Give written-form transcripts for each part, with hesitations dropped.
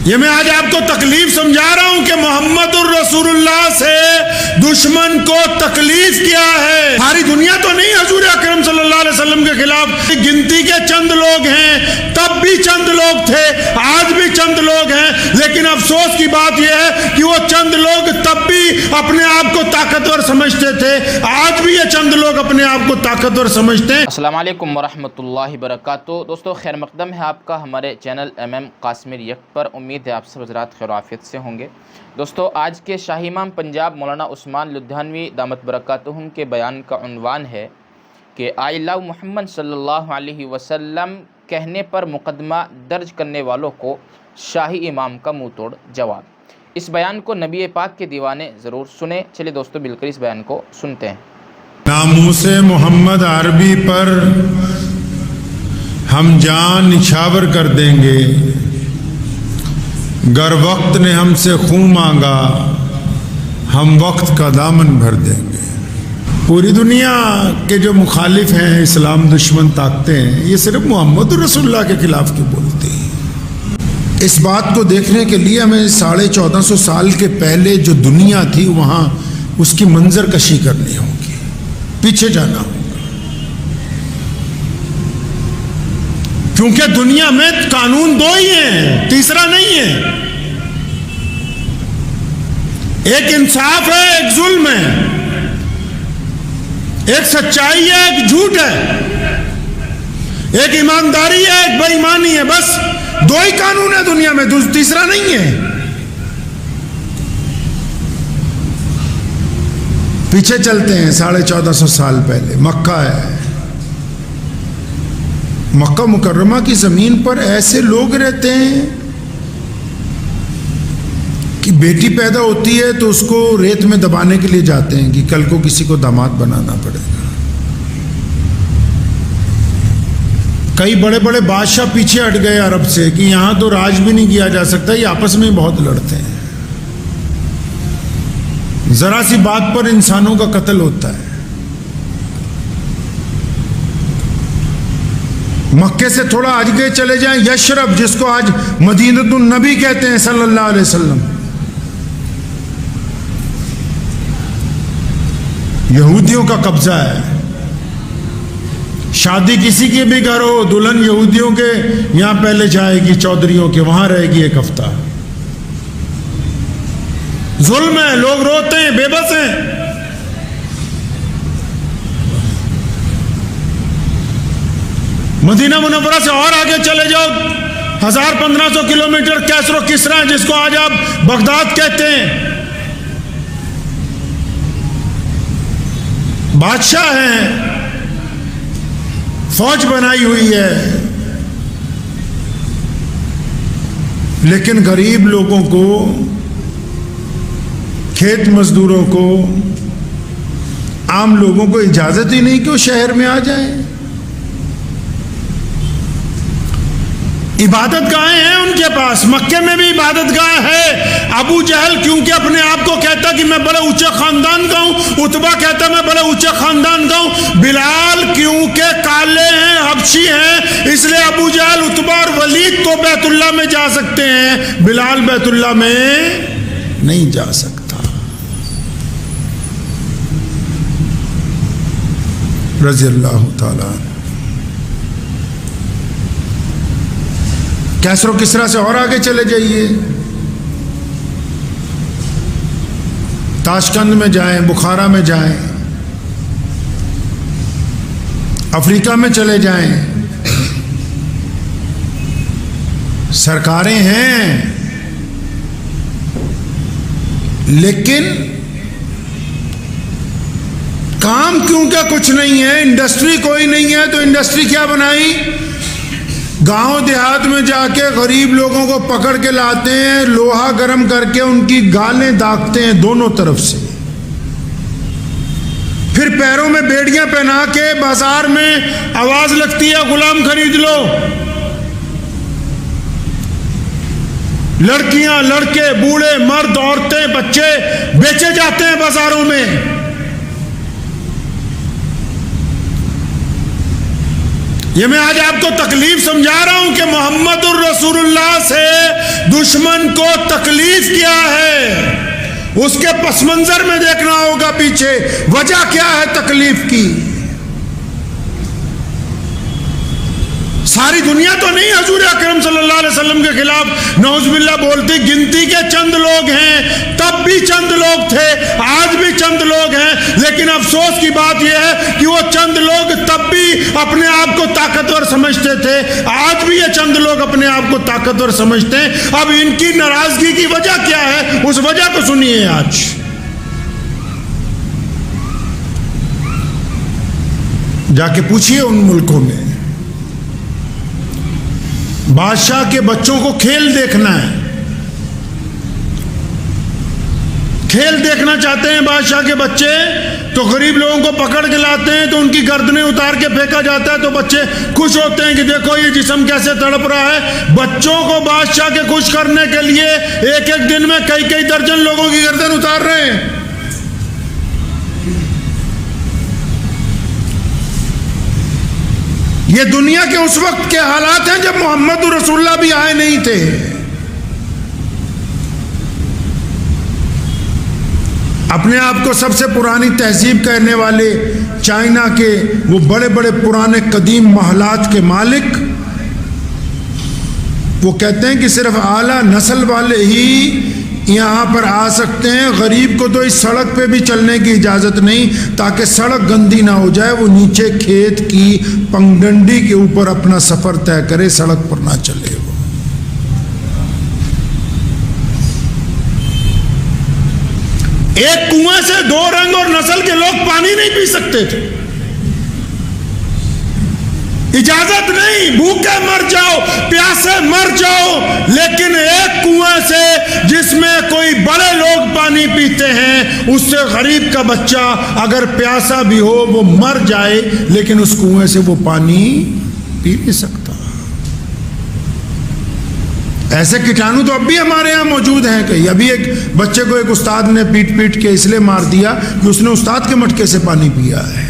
ये मैं आज आपको तकलीफ समझा रहा हूं कि मोहम्मदुर रसूलुल्लाह से दुश्मन को तकलीफ क्या है। सारी दुनिया तो नहीं हजूर अकरम सल्लल्लाहु अलैहि वसल्लम के खिलाफ, गिनती के चंद लोग हैं, तब भी चंद लोग थे, आज भी चंद लोग हैं। लेकिन अफसोस की बात यह है कि वो चंद लोग तब भी अपने आप को ताकतवर समझते थे, आज भी ये चंद लोग अपने आप को ताकतवर समझते हैं। अस्सलाम वालेकुम वरहमतुल्लाहि वबरकातुहू। दोस्तों, खैर मकदम है आपका हमारे चैनल MM काश्मीर यक पर। उम्मीद है आप सब हज़रात खैर आफियत से होंगे। दोस्तों, आज के शाही इमाम पंजाब मौलाना उस्मान लुधियानवी दामत बरकातुहुम के बयान का उन्वान है कि आई लव मोहम्मद सल्लल्लाहु अलैहि वसल्लम कहने पर मुकदमा दर्ज करने वालों को शाही इमाम का मुँह तोड़ जवाब। इस बयान को नबी पाक के दीवाने ज़रूर सुने। चलिए दोस्तों, बिल्कुल इस बयान को सुनते हैं। नामूसे मोहम्मद अरबी पर हम जान निछावर कर देंगे, गर वक्त ने हमसे खून मांगा हम वक्त का दामन भर देंगे। पूरी दुनिया के जो मुखालिफ हैं, इस्लाम दुश्मन ताकतें हैं, ये सिर्फ मोहम्मद रसूलुल्लाह के खिलाफ क्यों बोलते हैं। इस बात को देखने के लिए हमें 1450 साल के पहले जो दुनिया थी वहाँ उसकी मंजर कशी करनी होगी, पीछे जाना होगा। क्योंकि दुनिया में कानून दो ही हैं, तीसरा नहीं है। एक इंसाफ है, एक जुल्म है, एक सच्चाई है, एक झूठ है, एक ईमानदारी है, एक बेईमानी है। बस दो ही कानून है दुनिया में, तीसरा नहीं है। पीछे चलते हैं 1450 साल पहले। मक्का है, मक्का मुकर्रमा की ज़मीन पर ऐसे लोग रहते हैं कि बेटी पैदा होती है तो उसको रेत में दबाने के लिए जाते हैं कि कल को किसी को दामाद बनाना पड़ेगा। कई बड़े बड़े बादशाह पीछे हट गए अरब से कि यहाँ तो राज भी नहीं किया जा सकता, ये आपस में बहुत लड़ते हैं। ज़रा सी बात पर इंसानों का कत्ल होता है। मक्के से थोड़ा आगे चले जाएं, यशरब, जिसको आज मदीनतुन नबी कहते हैं सल्लल्लाहु अलैहि वसल्लम, यहूदियों का कब्जा है। शादी किसी के भी घर हो, दुल्हन यहूदियों के यहां पहले जाएगी, चौधरियों के वहां रहेगी एक हफ्ता। जुल्म है, लोग रोते हैं, बेबस हैं। मदीना मुनव्वरा से और आगे चले जाओ, 1500 किलोमीटर कैसरो किसरा है, जिसको आज आप बगदाद कहते हैं। बादशाह हैं, फौज बनाई हुई है, लेकिन गरीब लोगों को, खेत मजदूरों को, आम लोगों को इजाजत ही नहीं कि वो शहर में आ जाएं। इबादत गाहें हैं उनके पास, मक्के में भी इबादत गाह है। अबू जहल क्योंकि अपने आप को कहता कि मैं बड़े ऊंचे खानदान का हूं, उतबा कहता मैं बड़े ऊंचे खानदान का हूं। बिलाल क्योंकि काले हैं, हबशी हैं, इसलिए अबू जहल, उतबा और वलीद तो बैतुल्लाह में जा सकते हैं, बिलाल बैतुल्लाह में नहीं जा सकता। रज़ी अल्लाह ताला। कैसरो किसरा से और आगे चले जाइए, ताशकंद में जाएं, बुखारा में जाएं, अफ्रीका में चले जाएं, सरकारें हैं, लेकिन काम क्यों क्या कुछ नहीं है। इंडस्ट्री कोई नहीं है तो इंडस्ट्री क्या बनाई। गांव देहात में जाके गरीब लोगों को पकड़ के लाते हैं, लोहा गर्म करके उनकी गालें दागते हैं दोनों तरफ से, फिर पैरों में बेड़ियां पहना के बाजार में आवाज लगती है गुलाम खरीद लो। लड़कियां, लड़के, बूढ़े, मर्द, औरतें, बच्चे बेचे जाते हैं बाजारों में। ये मैं आज आपको तकलीफ समझा रहा हूं कि मोहम्मदुर रसूलुल्लाह से दुश्मन को तकलीफ क्या है, उसके पस मंजर में देखना होगा पीछे वजह क्या है तकलीफ की। सारी दुनिया तो नहीं हजूर अकरम सल्लल्लाहु अलैहि वसल्लम के खिलाफ नौजुबिल्लाह बोलती, गिनती के चंद लोग हैं, तब भी चंद लोग थे, आज भी चंद लोग हैं। लेकिन अफसोस की बात यह है कि वो चंद लोग तब भी अपने आप को ताकतवर समझते थे, आज भी ये चंद लोग अपने आप को ताकतवर समझते हैं। अब इनकी नाराजगी की वजह क्या है, उस वजह को सुनिए। आज जाके पूछिए उन मुल्कों में, बादशाह के बच्चों को खेल देखना है, खेल देखना चाहते हैं बादशाह के बच्चे, तो गरीब लोगों को पकड़ के लाते हैं, तो उनकी गर्दनें उतार के फेंका जाता है, तो बच्चे खुश होते हैं कि देखो ये जिस्म कैसे तड़प रहा है। बच्चों को बादशाह के खुश करने के लिए एक एक दिन में कई कई दर्जन लोगों की गर्दन उतार रहे हैं। ये दुनिया के उस वक्त के हालात हैं जब मोहम्मद रसूलुल्लाह भी आए नहीं थे। अपने आप को सबसे पुरानी तहजीब कहने वाले चाइना के वो बड़े बड़े पुराने कदीम महलात के मालिक, वो कहते हैं कि सिर्फ आला नस्ल वाले ही यहाँ पर आ सकते हैं, गरीब को तो इस सड़क पे भी चलने की इजाज़त नहीं, ताकि सड़क गंदी ना हो जाए, वो नीचे खेत की पगडंडी के ऊपर अपना सफ़र तय करे, सड़क पर ना चले। वो एक कुएं से दो रंग और नस्ल के लोग पानी नहीं पी सकते थे, इजाजत नहीं, भूखे मर जाओ, प्यासे मर जाओ। लेकिन एक कुएं से जिसमें कोई बड़े लोग पानी पीते हैं, उससे गरीब का बच्चा अगर प्यासा भी हो वो मर जाए, लेकिन उस कुएं से वो पानी पी नहीं सकता। ऐसे कीटाणु तो अब भी हमारे यहाँ मौजूद हैं। कहीं अभी एक बच्चे को एक उस्ताद ने पीट पीट के इसलिए मार दिया कि उसने उस्ताद के मटके से पानी पिया है,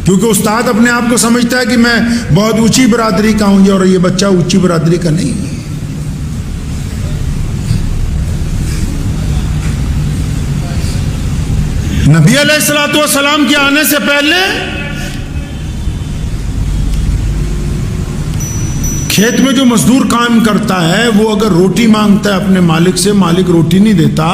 क्योंकि उस्ताद अपने आप को समझता है कि मैं बहुत ऊंची बरादरी का हूं, और ये बच्चा ऊंची बरादरी का नहीं है। नबी अलैहिस्सलातु वस्सलाम के आने से पहले खेत में जो मजदूर काम करता है, वो अगर रोटी मांगता है अपने मालिक से, मालिक रोटी नहीं देता,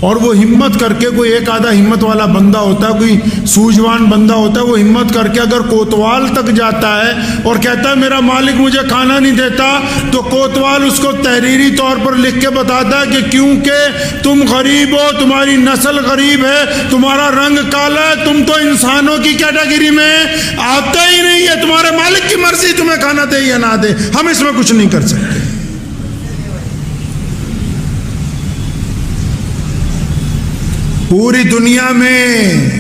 और वो हिम्मत करके, कोई एक आधा हिम्मत वाला बंदा होता है, कोई सूझवान बंदा होता है, वो हिम्मत करके अगर कोतवाल तक जाता है और कहता है मेरा मालिक मुझे खाना नहीं देता, तो कोतवाल उसको तहरीरी तौर पर लिख के बताता है कि क्योंकि तुम गरीब हो, तुम्हारी नस्ल गरीब है, तुम्हारा रंग काला है, तुम तो इंसानों की कैटेगरी में आते ही नहीं है, तुम्हारे मालिक की मर्जी तुम्हें खाना दे या ना दे, हम इसमें कुछ नहीं कर सकते। पूरी दुनिया में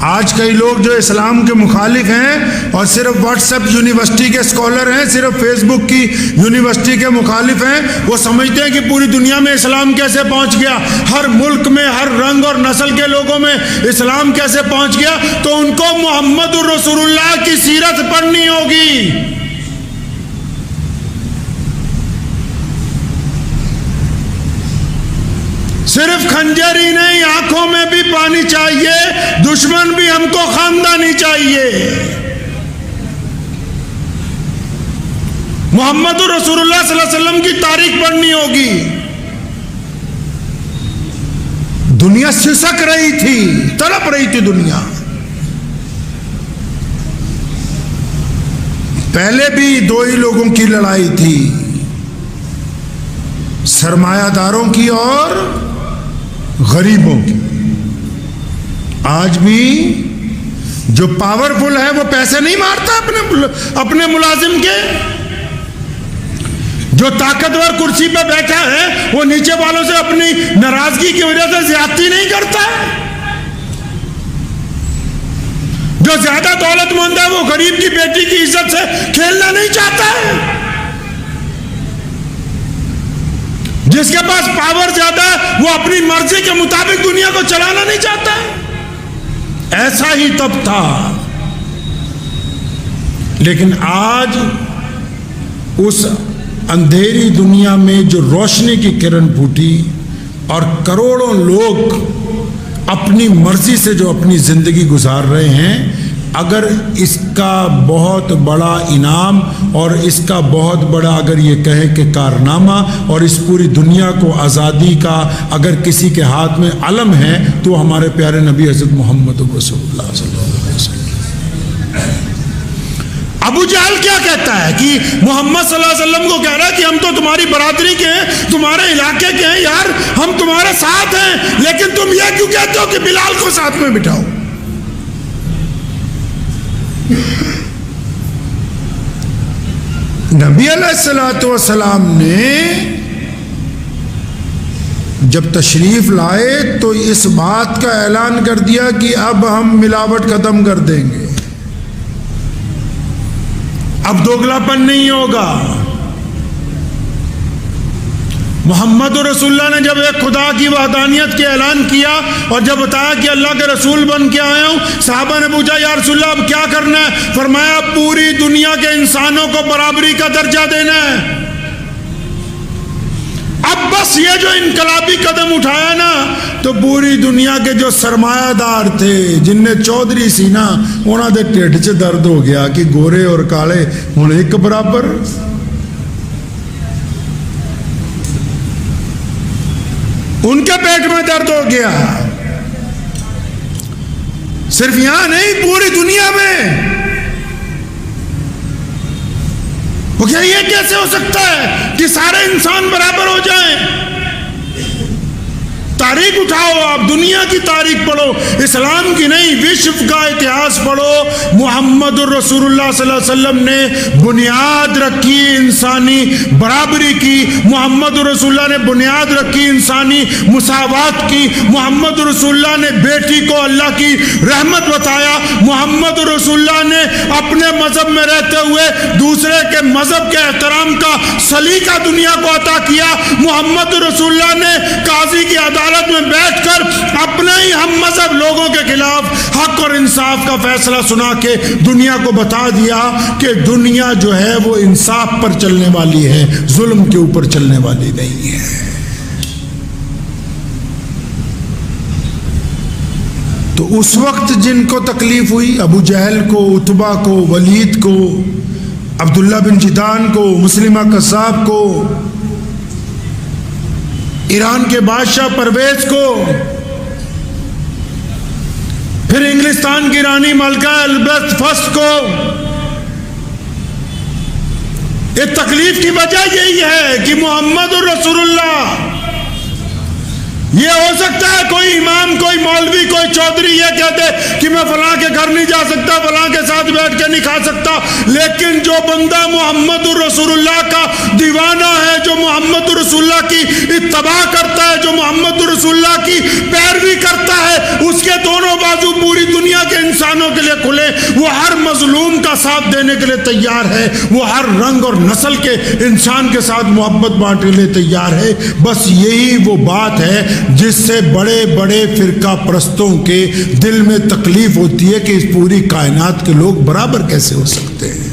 आज कई लोग जो इस्लाम के मुखालिफ हैं और सिर्फ व्हाट्सएप यूनिवर्सिटी के स्कॉलर हैं, सिर्फ फेसबुक की यूनिवर्सिटी के मुखालिफ हैं, वो समझते हैं कि पूरी दुनिया में इस्लाम कैसे पहुंच गया, हर मुल्क में हर रंग और नस्ल के लोगों में इस्लाम कैसे पहुंच गया। तो उनको मोहम्मद रसूलुल्लाह की सीरत पढ़नी होगी। सिर्फ खंजर ही नहीं, आंखों में भी पानी चाहिए, दुश्मन भी हमको खानदानी चाहिए। मोहम्मद रसूलुल्लाह सल्लल्लाहु अलैहि वसल्लम की तारीख पढ़नी होगी। दुनिया सिसक रही थी, तड़प रही थी दुनिया। पहले भी दो ही लोगों की लड़ाई थी, सरमायादारों की और गरीबों की। आज भी जो पावरफुल है वो पैसे नहीं मारता अपने मुलाजिम के, जो ताकतवर कुर्सी पे बैठा है वो नीचे वालों से अपनी नाराजगी की वजह से ज्यादती नहीं करता है। जो ज्यादा दौलतमंद है वो गरीब की बेटी की इज्जत से खेलना नहीं चाहता है। जिसके पास पावर ज्यादा है वो अपनी मर्जी के मुताबिक दुनिया को चलाना नहीं चाहता है। ऐसा ही तब था, लेकिन आज उस अंधेरी दुनिया में जो रोशनी की किरण फूटी और करोड़ों लोग अपनी मर्जी से जो अपनी जिंदगी गुजार रहे हैं, अगर इसका बहुत बड़ा इनाम और इसका बहुत बड़ा अगर ये कहें कि कारनामा और इस पूरी दुनिया को आज़ादी का अगर किसी के हाथ में अलम है तो हमारे प्यारे नबी हज़रत मोहम्मद रसूलुल्लाह सल्लल्लाहु अलैहि वसल्लम। अबू जहल क्या कहता है कि मोहम्मद सल्लल्लाहु अलैहि वसल्लम को कह रहा है कि हम तो तुम्हारी बरादरी के हैं, तुम्हारे इलाके के हैं, यार हम तुम्हारे साथ हैं, लेकिन तुम ये क्यों कहते हो कि बिलाल को साथ में बिठाओ। नबी अलैहिस्सलातु वस्सलाम ने जब तशरीफ लाए तो इस बात का ऐलान कर दिया कि अब हम मिलावट खत्म कर देंगे, अब दोगलापन नहीं होगा। मोहम्मद रसूलुल्लाह ने जब एक खुदा की वहदानियत के ऐलान किया और जब बताया कि अल्लाह के रसूल बन के आया हूं, साहबा ने पूछा या रसूलल्लाह अब क्या करना है? फरमाया पूरी दुनिया के इंसानों को बराबरी का दर्जा देना है। अब बस ये जो इनकलाबी कदम उठाया ना, तो पूरी दुनिया के जो सरमायादार थे जिनने चौधरी सी ना, उन्होंने ढिड च दर्द हो गया कि गोरे और काले हुण एक बराबर। उनके पेट में दर्द हो गया। सिर्फ यहां नहीं, पूरी दुनिया में। वो क्या ये कैसे हो सकता है कि सारे इंसान बराबर हो जाएं? तारीख उठाओ, आप दुनिया की तारीख पढ़ो, इस्लाम की नहीं विश्व का इतिहास पढ़ो। मोहम्मद रसूलुल्लाह सल्लल्लाहु अलैहि वसल्लम ने बुनियाद रखी इंसानी बराबरी की, मोहम्मद रसूलुल्लाह ने बुनियाद रखी इंसानी मुसावात की, मोहम्मद रसूलुल्लाह ने बेटी को अल्लाह की रहमत बताया, मोहम्मद रसूलुल्लाह ने अपने मजहब में रहते हुए दूसरे के मजहब के एहतराम का सलीका दुनिया को अता किया। मोहम्मद रसूलुल्लाह ने काजी की अदालत में बैठकर अपने ही हम मजहब लोगों के खिलाफ हक और इंसाफ का फैसला सुना के दुनिया को बता दिया कि दुनिया जो है वो इंसाफ पर चलने वाली है, जुल्म के ऊपर चलने वाली नहीं है। तो उस वक्त जिनको तकलीफ हुई, अबू जहल को, उतबा को, वलीद को, अब्दुल्ला बिन जिदान को, मुस्लिमा कसाब को, ईरान के बादशाह परवेज को, फिर इंग्लिस्तान की रानी मलका एलिजाबेथ फर्स्ट को, ये तकलीफ की वजह यही है कि मोहम्मद रसूलुल्लाह, ये हो सकता है कोई इमाम, कोई मौलवी, कोई चौधरी ये कहते कि मैं फलां के घर नहीं जा सकता, फलां के साथ बैठ के नहीं खा सकता, लेकिन जो बंदा मोहम्मद रसूलुल्लाह का दीवाना है, जो मोहम्मद रसूलुल्लाह की इत्तबा करता है, जो मोहम्मद रसूलुल्लाह की पैरवी करता है, उसके दोनों बाजू पूरी दुनिया के इंसानों के लिए खुले। वो हर मजलूम का साथ देने के लिए तैयार है, वो हर रंग और नस्ल के इंसान के साथ मोहब्बत बांटने के लिए तैयार है। बस यही वो बात है जिससे बड़े बड़े फिरका परस्तों के दिल में तकलीफ होती है कि इस पूरी कायनात के लोग बराबर कैसे हो सकते हैं।